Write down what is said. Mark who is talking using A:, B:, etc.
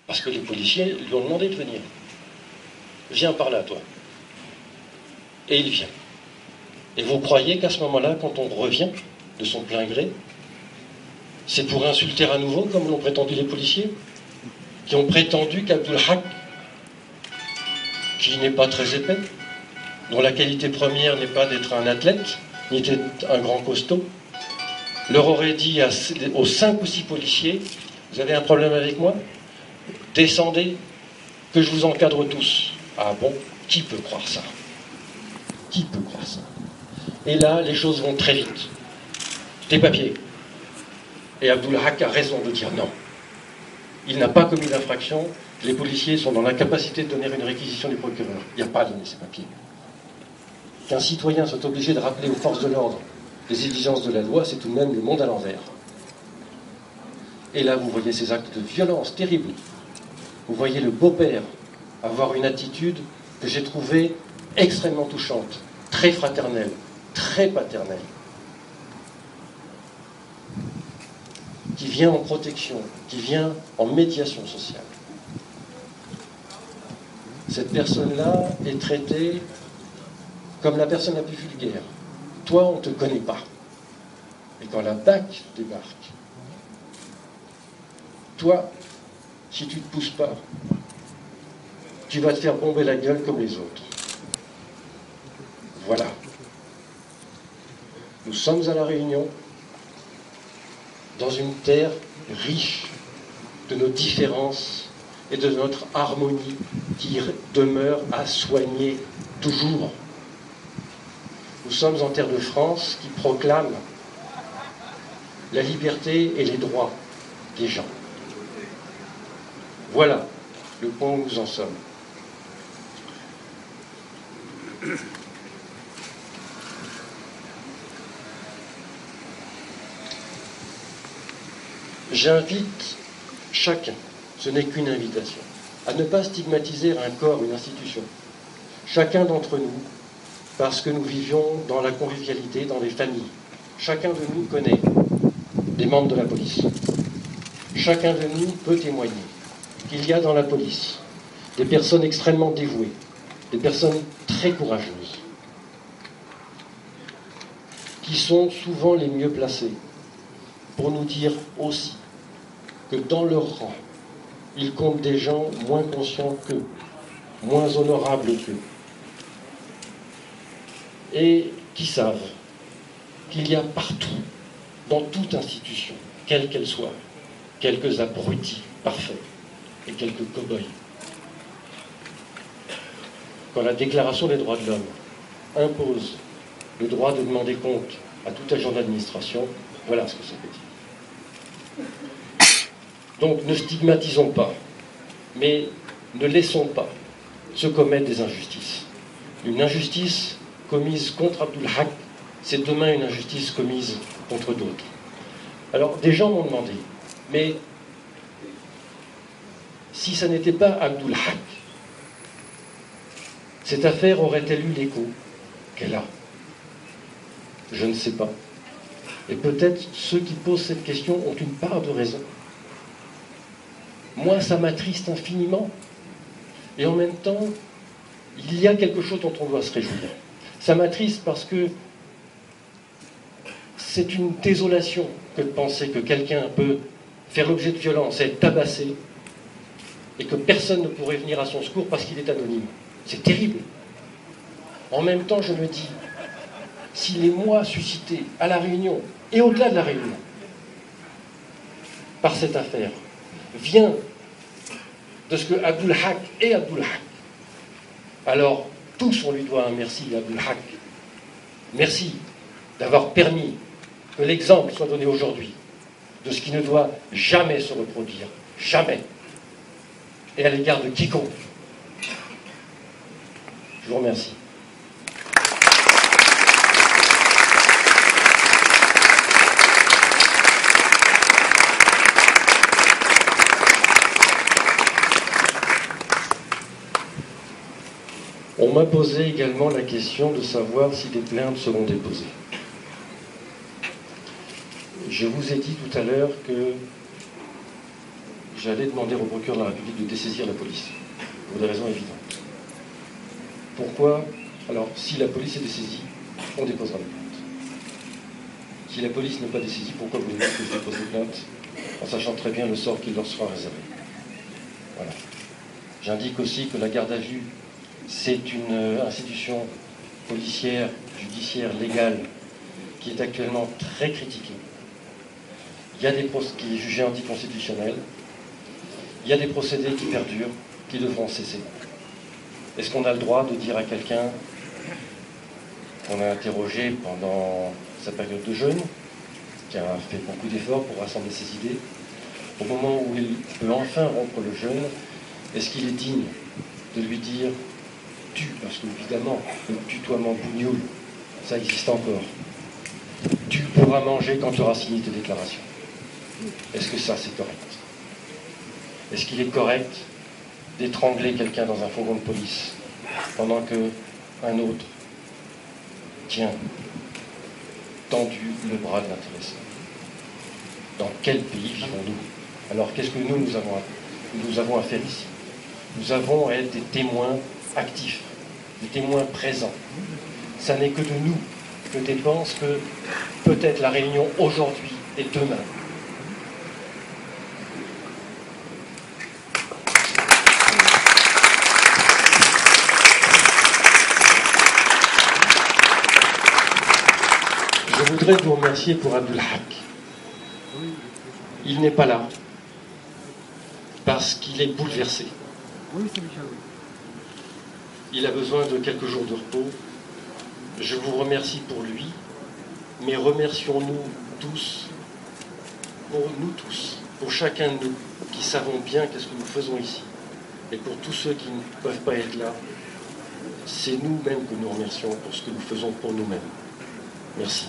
A: Parce que les policiers lui ont demandé de venir. Viens par là, toi. Et il vient. Et vous croyez qu'à ce moment-là, quand on revient de son plein gré, c'est pour insulter à nouveau, comme l'ont prétendu les policiers, qui ont prétendu qu'Abdul Haq, qui n'est pas très épais, dont la qualité première n'est pas d'être un athlète, ni d'être un grand costaud, leur aurait dit aux 5 ou 6 policiers, vous avez un problème avec moi? Descendez, que je vous encadre tous. Ah bon? Qui peut croire ça? Qui peut croire ça? Et là, les choses vont très vite. Des papiers. Et Abdul Haq a raison de dire non. Il n'a pas commis d'infraction. Les policiers sont dans l'incapacité de donner une réquisition du procureur. Il n'y a pas à donner ces papiers. Qu'un citoyen soit obligé de rappeler aux forces de l'ordre les exigences de la loi, c'est tout de même le monde à l'envers. Et là, vous voyez ces actes de violence terribles. Vous voyez le beau-père avoir une attitude que j'ai trouvée extrêmement touchante, très fraternelle, très paternelle, qui vient en protection, qui vient en médiation sociale. Cette personne-là est traitée comme la personne la plus vulgaire. Toi, on ne te connaît pas. Et quand la BAC débarque, toi, si tu ne te pousses pas, tu vas te faire bomber la gueule comme les autres. Voilà. Nous sommes à La Réunion, dans une terre riche de nos différences et de notre harmonie qui demeure à soigner toujours. Nous sommes en terre de France qui proclame la liberté et les droits des gens. Voilà le point où nous en sommes. J'invite chacun, ce n'est qu'une invitation, à ne pas stigmatiser un corps, une institution. Chacun d'entre nous, parce que nous vivions dans la convivialité, dans les familles. Chacun de nous connaît des membres de la police. Chacun de nous peut témoigner qu'il y a dans la police des personnes extrêmement dévouées, des personnes très courageuses, qui sont souvent les mieux placées pour nous dire aussi que dans leur rang, ils comptent des gens moins conscients qu'eux, moins honorables qu'eux, et qui savent qu'il y a partout, dans toute institution, quelle qu'elle soit, quelques abrutis parfaits et quelques cow-boys. Quand la Déclaration des droits de l'homme impose le droit de demander compte à tout agent d'administration, voilà ce que ça veut dire. Donc ne stigmatisons pas, mais ne laissons pas se commettre des injustices. Une injustice commise contre Abdul Haq, c'est demain une injustice commise contre d'autres. Alors des gens m'ont demandé, mais si ça n'était pas Abdul Haq, cette affaire aurait-elle eu l'écho qu'elle a? Je ne sais pas. Et peut-être ceux qui posent cette question ont une part de raison. Moi, ça m'attriste infiniment. Et en même temps, il y a quelque chose dont on doit se réjouir. Ça m'attriste parce que c'est une désolation que de penser que quelqu'un peut faire l'objet de violence, être tabassé, et que personne ne pourrait venir à son secours parce qu'il est anonyme. C'est terrible. En même temps, je me dis, si l'émoi suscité à La Réunion, et au-delà de La Réunion, par cette affaire, vient de ce que Abdul Haq est Abdul Haq, alors tous on lui doit un merci à Abdul Haq. Merci d'avoir permis que l'exemple soit donné aujourd'hui de ce qui ne doit jamais se reproduire, jamais, et à l'égard de quiconque. Je vous remercie. On m'a posé également la question de savoir si des plaintes seront déposées. Je vous ai dit tout à l'heure que j'allais demander au procureur de la République de dessaisir la police, pour des raisons évidentes. Pourquoi? Alors, si la police est dessaisie, on déposera des plaintes. Si la police n'est pas dessaisie, pourquoi vous voulez que je dépose des plaintes, en sachant très bien le sort qui leur sera réservé? Voilà. J'indique aussi que la garde à vue, c'est une institution policière, judiciaire, légale, qui est actuellement très critiquée. Il y a des qui est jugé anticonstitutionnel. Il y a des procédés qui perdurent, qui devront cesser. Est-ce qu'on a le droit de dire à quelqu'un qu'on a interrogé pendant sa période de jeûne, qui a fait beaucoup d'efforts pour rassembler ses idées, au moment où il peut enfin rompre le jeûne, est-ce qu'il est digne de lui dire « tu », parce que évidemment, le tutoiement bougnoule, ça existe encore. « Tu pourras manger quand tu auras signé tes déclarations ». Est-ce que ça, c'est correct? Est-ce qu'il est correct d'étrangler quelqu'un dans un fourgon de police pendant qu'un autre tient tendu le bras de l'intéressé? Dans quel pays vivons-nous? Alors qu'est-ce que nous avons à faire ici? Nous avons à être des témoins actifs, des témoins présents. Ça n'est que de nous que dépend ce que peut-être la Réunion aujourd'hui et demain. Je voudrais vous remercier pour Abdelhak. Il n'est pas là parce qu'il est bouleversé. Il a besoin de quelques jours de repos. Je vous remercie pour lui, mais remercions-nous tous, pour chacun de nous qui savons bien qu'est-ce que nous faisons ici. Et pour tous ceux qui ne peuvent pas être là, c'est nous-mêmes que nous remercions pour ce que nous faisons pour nous-mêmes. Merci.